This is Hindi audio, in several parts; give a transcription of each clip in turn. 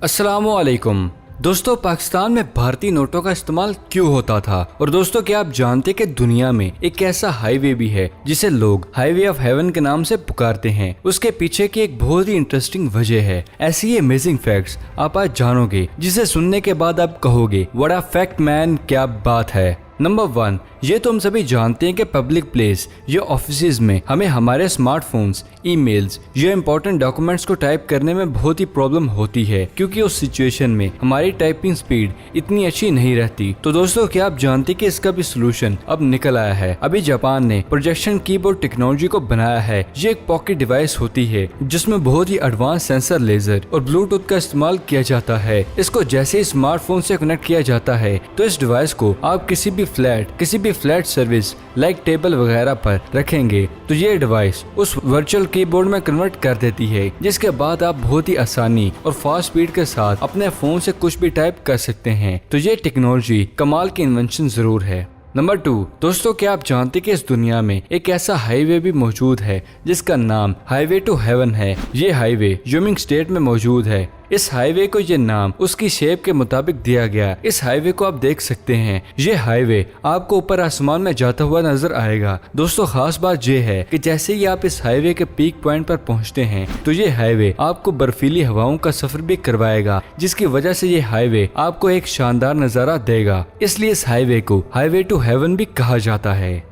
अस्सलामुअलैकुम दोस्तों, पाकिस्तान में भारतीय नोटों का इस्तेमाल क्यों होता था? और दोस्तों, क्या आप जानते कि दुनिया में एक ऐसा हाईवे भी है जिसे लोग हाईवे ऑफ हेवन के नाम से पुकारते हैं? उसके पीछे की एक बहुत ही इंटरेस्टिंग वजह है। ऐसी अमेजिंग फैक्ट्स आप आज जानोगे जिसे सुनने के बाद आप कहोगे व्हाट अ फैक्ट मैन, क्या बात है। नंबर 1, ये तो हम सभी जानते हैं कि पब्लिक प्लेस या ऑफिसेज में हमें हमारे स्मार्टफोन्स, ईमेल्स या इंपॉर्टेंट डॉक्यूमेंट्स को टाइप करने में बहुत ही प्रॉब्लम होती है, क्योंकि उस सिचुएशन में हमारी टाइपिंग स्पीड इतनी अच्छी नहीं रहती। तो दोस्तों, क्या आप जानते हैं कि इसका भी सोल्यूशन अब निकल आया है? अभी जापान ने प्रोजेक्शन कीबोर्ड टेक्नोलॉजी को बनाया है। ये एक पॉकेट डिवाइस होती है जिसमें बहुत ही एडवांस सेंसर, लेजर और ब्लूटूथ का इस्तेमाल किया जाता है। इसको जैसे ही स्मार्टफोन से कनेक्ट किया जाता है तो इस डिवाइस को आप किसी भी फ्लैट सर्विस लाइक टेबल वगैरह पर रखेंगे तो ये डिवाइस उस वर्चुअल कीबोर्ड में कन्वर्ट कर देती है, जिसके बाद आप बहुत ही आसानी और फास्ट स्पीड के साथ अपने फोन से कुछ भी टाइप कर सकते हैं। तो ये टेक्नोलॉजी कमाल की इन्वेंशन जरूर है। नंबर 2, दोस्तों, क्या आप जानते हैं कि इस दुनिया में एक ऐसा हाईवे भी मौजूद है जिसका नाम हाईवे टू हेवन है। ये हाईवे यूमिंग स्टेट में मौजूद है। इस हाईवे को ये नाम उसकी शेप के मुताबिक दिया गया। इस हाईवे को आप देख सकते हैं। ये हाईवे आपको ऊपर आसमान में जाता हुआ नजर आएगा। दोस्तों, खास बात ये है कि जैसे ही आप इस हाईवे के पीक पॉइंट पर पहुंचते हैं तो ये हाईवे आपको बर्फीली हवाओं का सफर भी करवाएगा, जिसकी वजह से ये हाईवे आपको एक शानदार नजारा देगा। इसलिए इस हाईवे को हाईवे टू हेवन भी कहा जाता है।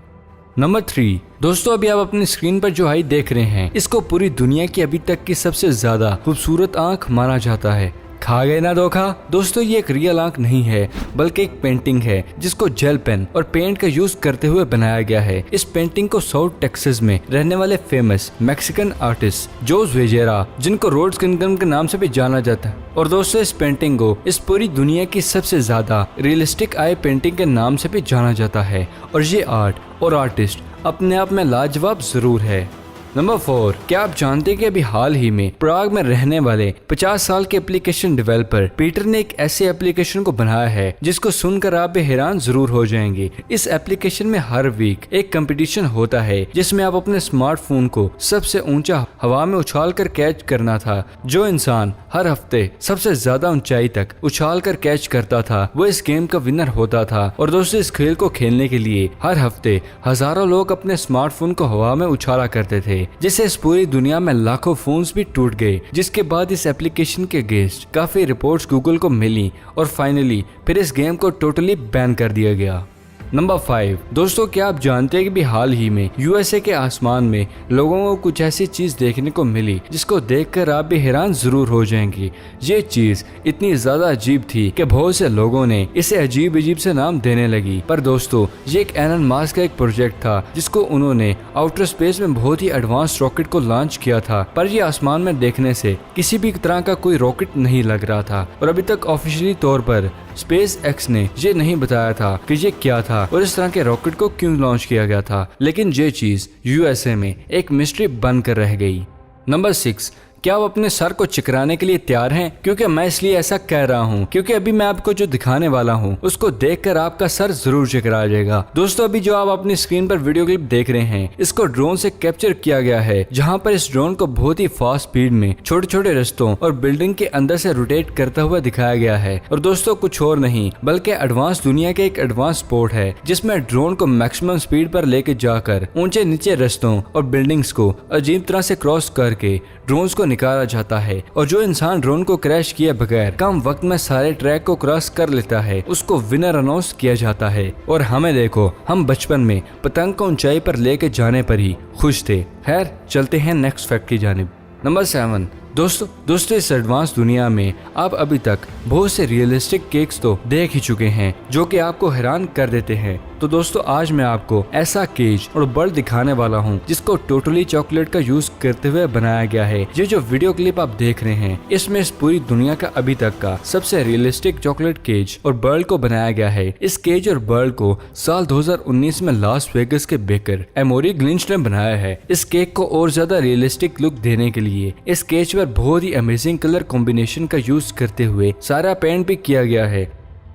नंबर 3, दोस्तों, अभी आप अपनी स्क्रीन पर जो हाई देख रहे हैं, इसको पूरी दुनिया की अभी तक की सबसे ज्यादा खूबसूरत आंख माना जाता है। खा गए ना धोखा? दोस्तों, ये एक रियल आंख नहीं है बल्कि एक पेंटिंग है जिसको जेल पेन और पेंट का यूज करते हुए बनाया गया है। इस पेंटिंग को साउथ टेक्सास में रहने वाले फेमस मैक्सिकन आर्टिस्ट जोस वेजेरा, जिनको रोड्स किंगडम के नाम से भी जाना जाता है, और दोस्तों इस पेंटिंग को इस पूरी दुनिया की सबसे ज्यादा रियलिस्टिक आई पेंटिंग के नाम से भी जाना जाता है। और ये आर्ट और आर्टिस्ट अपने आप में लाजवाब जरूर है। नंबर 4, क्या आप जानते हैं कि अभी हाल ही में प्राग में रहने वाले 50 साल के एप्लीकेशन डेवलपर पीटर ने एक ऐसे एप्लीकेशन को बनाया है जिसको सुनकर आप भी हैरान जरूर हो जाएंगे। इस एप्लीकेशन में हर वीक एक कंपटीशन होता है जिसमें आप अपने स्मार्टफोन को सबसे ऊंचा हवा में उछाल कर कैच करना था। जो इंसान हर हफ्ते सबसे ज्यादा ऊंचाई तक उछाल कर कैच करता था वो इस गेम का विनर होता था। और दोस्तों, इस खेल को खेलने के लिए हर हफ्ते हजारों लोग अपने स्मार्टफोन को हवा में उछाला करते थे, जिससे इस पूरी दुनिया में लाखों फोन्स भी टूट गए। जिसके बाद इस एप्लीकेशन के अगेंस्ट काफी रिपोर्ट्स गूगल को मिली और फाइनली फिर इस गेम को टोटली बैन कर दिया गया। नंबर 5, दोस्तों, क्या आप जानते हैं कि भी हाल ही में यूएसए के आसमान में लोगों को कुछ ऐसी चीज देखने को मिली जिसको देखकर आप भी हैरान जरूर हो जाएंगे। ये चीज इतनी ज्यादा अजीब थी कि बहुत से लोगों ने इसे अजीब से नाम देने लगी। पर दोस्तों, ये एक एलन मास्क का एक प्रोजेक्ट था जिसको उन्होंने आउटर स्पेस में बहुत ही एडवांस रॉकेट को लॉन्च किया था। पर ये आसमान में देखने से किसी भी तरह का कोई रॉकेट नहीं लग रहा था और अभी तक ऑफिशियली तौर पर स्पेस एक्स ने ये नहीं बताया था कि ये क्या था और इस तरह के रॉकेट को क्यों लॉन्च किया गया था। लेकिन ये चीज यूएसए में एक मिस्ट्री बनकर रह गई। नंबर 6, क्या आप अपने सर को चिकराने के लिए तैयार हैं? क्योंकि मैं इसलिए ऐसा कह रहा हूँ क्योंकि अभी मैं आपको जो दिखाने वाला हूँ उसको देखकर आपका सर जरूर चिकरा जाएगा। दोस्तों, अभी जो आप अपनी स्क्रीन पर वीडियो क्लिप देख रहे हैं इसको ड्रोन से कैप्चर किया गया है, जहाँ पर इस ड्रोन को बहुत ही फास्ट स्पीड में छोटे छोटे रास्तों और बिल्डिंग के अंदर से रोटेट करता हुआ दिखाया गया है। और दोस्तों, कुछ और नहीं बल्कि एडवांस दुनिया के एक एडवांस स्पोर्ट है जिसमें ड्रोन को मैक्सिमम स्पीड पर लेके जाकर ऊंचे नीचे रास्तों और बिल्डिंग्स को अजीब तरह से क्रॉस करके ड्रोन को निकाला जाता है। और जो इंसान ड्रोन को क्रैश किए बगैर कम वक्त में सारे ट्रैक को क्रॉस कर लेता है उसको विनर अनाउंस किया जाता है। और हमें देखो, हम बचपन में पतंग को ऊंचाई पर लेके जाने पर ही खुश थे। खैर, चलते हैं नेक्स्ट फैक्ट की जानिब। नंबर 7, दोस्तों, इस एडवांस दुनिया में आप अभी तक बहुत से रियलिस्टिक केक्स तो देख ही चुके हैं जो कि आपको हैरान कर देते हैं। तो दोस्तों, आज मैं आपको ऐसा केज और बर्ड दिखाने वाला हूँ जिसको टोटली चॉकलेट का यूज करते हुए बनाया गया है। ये जो वीडियो क्लिप आप देख रहे हैं इसमें इस पूरी दुनिया का अभी तक का सबसे रियलिस्टिक चॉकलेट केज और बर्ड को बनाया गया है। इस केज और बर्ड को साल 2019 में लास वेगस के बेकर एमोरी ग्लिंच ने बनाया है। इस केक को और ज्यादा रियलिस्टिक लुक देने के लिए इस केज पर बहुत ही अमेजिंग कलर कॉम्बिनेशन का यूज करते हुए सारा पेंट भी किया गया है।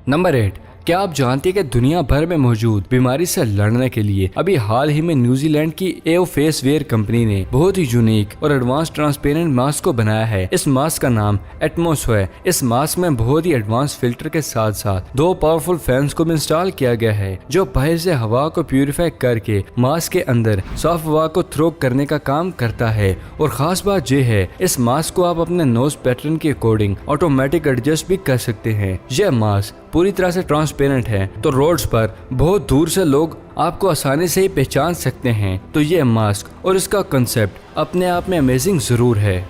नंबर 8, क्या आप जानते हैं कि दुनिया भर में मौजूद बीमारी से लड़ने के लिए अभी हाल ही में न्यूजीलैंड की एओ फेस वेयर कंपनी ने बहुत ही यूनिक और एडवांस ट्रांसपेरेंट मास्क को बनाया है। इस मास्क का नाम एटमॉस है। इस मास्क में बहुत ही एडवांस फिल्टर के साथ साथ 2 पावरफुल फैंस को भी इंस्टॉल किया गया है, जो बाहर से हवा को प्यूरिफाई करके मास्क के अंदर साफ हवा को थ्रो करने का काम करता है। और खास बात यह है, इस मास्क को आप अपने नोज पैटर्न के अकॉर्डिंग ऑटोमेटिक एडजस्ट भी कर सकते हैं। यह मास्क पूरी तरह से ट्रांसपेरेंट है, तो रोड्स पर बहुत दूर से लोग आपको आसानी से ही पहचान सकते हैं। तो यह मास्क और इसका कंसेप्ट अपने आप में अमेजिंग जरूर है।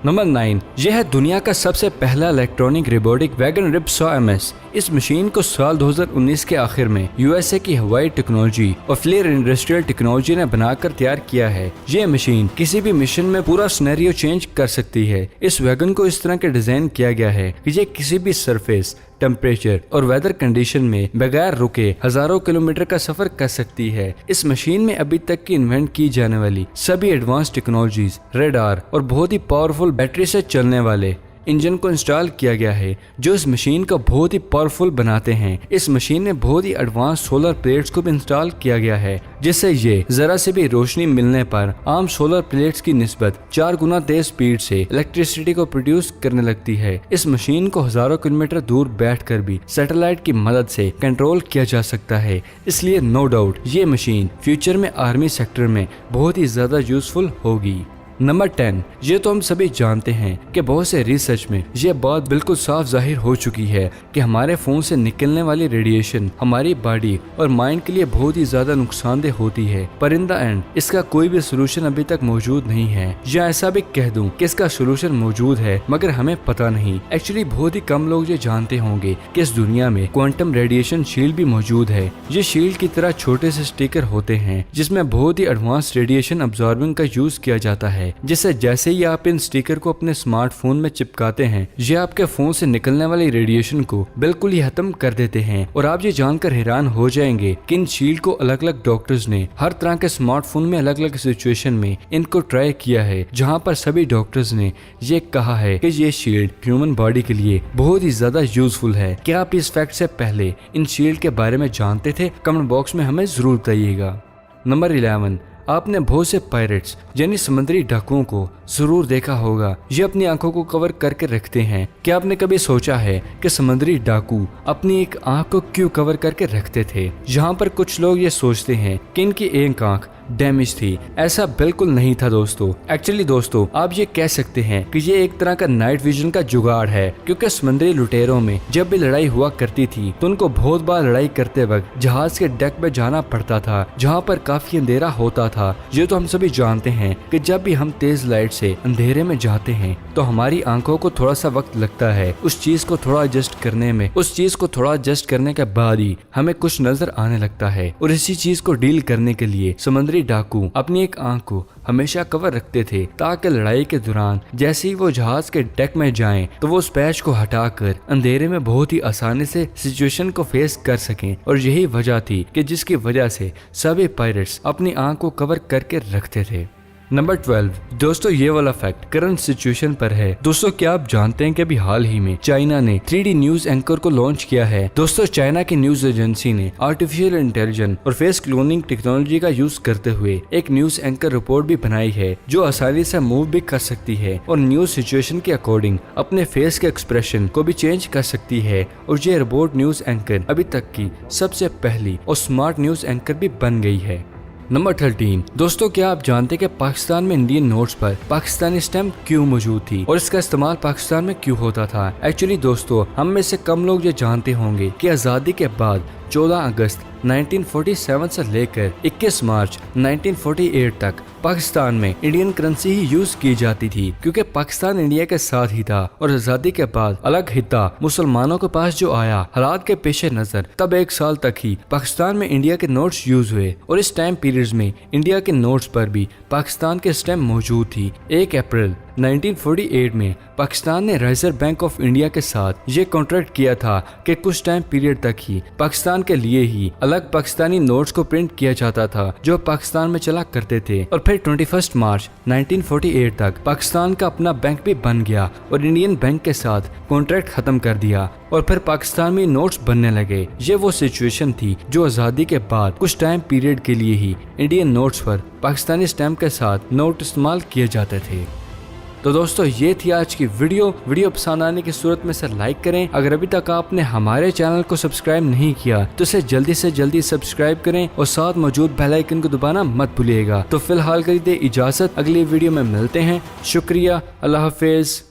नंबर 9, यह है दुनिया का सबसे पहला electronic robotic wagon rib 100 ms। इस मशीन को साल 2019 के आखिर में यूएसए की हवाई टेक्नोलॉजी और फ्लेयर इंडस्ट्रियल टेक्नोलॉजी ने बनाकर तैयार किया है। यह मशीन किसी भी मिशन में पूरा सिनेरियो चेंज कर सकती है। इस वैगन को इस तरह के डिजाइन किया गया है कि ये किसी भी सरफेस, टेम्परेचर और वेदर कंडीशन में बगैर रुके हजारों किलोमीटर का सफर कर सकती है। इस मशीन में अभी तक की इन्वेंट की जाने वाली सभी एडवांस टेक्नोलॉजीज, रेडार और बहुत ही पावरफुल बैटरी से चलने वाले इंजन को इंस्टॉल किया गया है, जो इस मशीन को बहुत ही पावरफुल बनाते हैं। इस मशीन में बहुत ही एडवांस सोलर प्लेट्स को भी इंस्टॉल किया गया है, जिससे ये जरा से भी रोशनी मिलने पर आम सोलर प्लेट्स की निस्बत 4 गुना तेज स्पीड से इलेक्ट्रिसिटी को प्रोड्यूस करने लगती है। इस मशीन को हजारों किलोमीटर दूर बैठकर भी सैटेलाइट की मदद से कंट्रोल किया जा सकता है। इसलिए नो डाउट ये मशीन फ्यूचर में आर्मी सेक्टर में बहुत ही ज्यादा यूजफुल होगी। नंबर 10, ये तो हम सभी जानते हैं कि बहुत से रिसर्च में ये बात बिल्कुल साफ जाहिर हो चुकी है कि हमारे फोन से निकलने वाली रेडिएशन हमारी बॉडी और माइंड के लिए बहुत ही ज्यादा नुकसानदेह होती है। पर इन द एंड इसका कोई भी सोल्यूशन अभी तक मौजूद नहीं है, या ऐसा भी कह दूं कि इसका सोल्यूशन मौजूद है मगर हमें पता नहीं। एक्चुअली बहुत ही कम लोग ये जानते होंगे कि इस दुनिया में क्वांटम रेडिएशन शील्ड भी मौजूद है। ये शील्ड की तरह छोटे से स्टिकर होते हैं जिसमें बहुत ही एडवांस रेडिएशन अब्सॉर्बिंग का यूज किया जाता है, जिससे जैसे ही आप इन स्टिकर को अपने स्मार्टफोन में चिपकाते हैं, ये आपके फोन से निकलने वाली रेडिएशन को बिल्कुल ही खत्म कर देते हैं। और आप ये जानकर हैरान हो जाएंगे कि इन शील्ड को अलग अलग डॉक्टर्स ने हर तरह के स्मार्टफोन में अलग अलग सिचुएशन में इनको ट्राई किया है, जहाँ पर सभी डॉक्टर्स ने ये कहा है कि ये शील्ड ह्यूमन बॉडी के लिए बहुत ही ज्यादा यूजफुल है। क्या आप इस फैक्ट से पहले इन शील्ड के बारे में जानते थे? कमेंट बॉक्स में हमें जरूर बताइएगा। नंबर 11, आपने बहुत से पायरेट्स यानी समुद्री डाकुओं को जरूर देखा होगा। ये अपनी आंखों को कवर करके रखते हैं। क्या आपने कभी सोचा है कि समुद्री डाकू अपनी एक आंख को क्यों कवर करके रखते थे? यहाँ पर कुछ लोग ये सोचते हैं कि इनकी एक आंख डैमेज थी। ऐसा बिल्कुल नहीं था दोस्तों। एक्चुअली दोस्तों, आप ये कह सकते हैं कि ये एक तरह का नाइट विजन का जुगाड़ है, क्योंकि समुद्री लुटेरों में जब भी लड़ाई हुआ करती थी तो उनको बहुत बार लड़ाई करते वक्त जहाज के डेक पे जाना पड़ता था, जहाँ पर काफी अंधेरा होता था। ये तो हम सभी जानते हैं कि जब भी हम तेज लाइट से अंधेरे में जाते हैं तो हमारी आंखों को थोड़ा सा वक्त लगता है उस चीज को थोड़ा एडजस्ट करने में। उस चीज को थोड़ा एडजस्ट करने के बाद ही हमें कुछ नजर आने लगता है। और इसी चीज को डील करने के लिए समुद्री डाकू अपनी एक आंख को हमेशा कवर रखते थे, ताकि लड़ाई के दौरान जैसे ही वो जहाज के डेक में जाएं तो वो उस पैच को हटाकर अंधेरे में बहुत ही आसानी से सिचुएशन को फेस कर सकें। और यही वजह थी कि जिसकी वजह से सभी पायरेट्स अपनी आंख को कवर करके रखते थे। नंबर 12, दोस्तों ये वाला फैक्ट करंट सिचुएशन पर है। दोस्तों क्या आप जानते हैं कि अभी हाल ही में चाइना ने 3D न्यूज एंकर को लॉन्च किया है। दोस्तों चाइना की न्यूज एजेंसी ने आर्टिफिशियल इंटेलिजेंस और फेस क्लोनिंग टेक्नोलॉजी का यूज करते हुए एक न्यूज एंकर रिपोर्ट भी बनाई है, जो आसानी से मूव भी कर सकती है और न्यूज सिचुएशन के अकॉर्डिंग अपने फेस के एक्सप्रेशन को भी चेंज कर सकती है। और ये रोबोट न्यूज एंकर अभी तक की सबसे पहली और स्मार्ट न्यूज एंकर भी बन गई है। नंबर 13, दोस्तों क्या आप जानते हैं कि पाकिस्तान में इंडियन नोट्स पर पाकिस्तानी स्टैम्प क्यों मौजूद थी और इसका इस्तेमाल पाकिस्तान में क्यों होता था? एक्चुअली दोस्तों, हम में से कम लोग ये जानते होंगे कि आज़ादी के बाद 14 अगस्त 1947 से लेकर 21 मार्च 1948 तक पाकिस्तान में इंडियन करेंसी ही यूज की जाती थी, क्योंकि पाकिस्तान इंडिया के साथ ही था। और आजादी के बाद अलग हिस्सा मुसलमानों के पास जो आया, हालात के पेश नजर तब 1 साल तक ही पाकिस्तान में इंडिया के नोट्स यूज हुए। और इस टाइम पीरियड में इंडिया के नोट्स पर भी पाकिस्तान के स्टैम्प मौजूद थी। 1 अप्रैल 1948 में पाकिस्तान ने रिजर्व बैंक ऑफ इंडिया के साथ ये कॉन्ट्रैक्ट किया था कि कुछ टाइम पीरियड तक ही पाकिस्तान के लिए ही अलग पाकिस्तानी नोट्स को प्रिंट किया जाता था, जो पाकिस्तान में चला करते थे। और फिर 21 मार्च 1948 तक पाकिस्तान का अपना बैंक भी बन गया और इंडियन बैंक के साथ कॉन्ट्रैक्ट खत्म कर दिया और फिर पाकिस्तान में नोट्स बनने लगे। ये वो सिचुएशन थी जो आज़ादी के बाद कुछ टाइम पीरियड के लिए ही इंडियन नोट्स पर पाकिस्तानी स्टैम्प के साथ नोट इस्तेमाल किए जाते थे। तो दोस्तों ये थी आज की वीडियो पसंद आने की सूरत में इसे लाइक करें। अगर अभी तक आपने हमारे चैनल को सब्सक्राइब नहीं किया तो इसे जल्दी से जल्दी सब्सक्राइब करें और साथ मौजूद बेल आइकन को दबाना मत भूलिएगा। तो फिलहाल के लिए इजाजत, अगली वीडियो में मिलते हैं। शुक्रिया, अल्लाह हाफिज।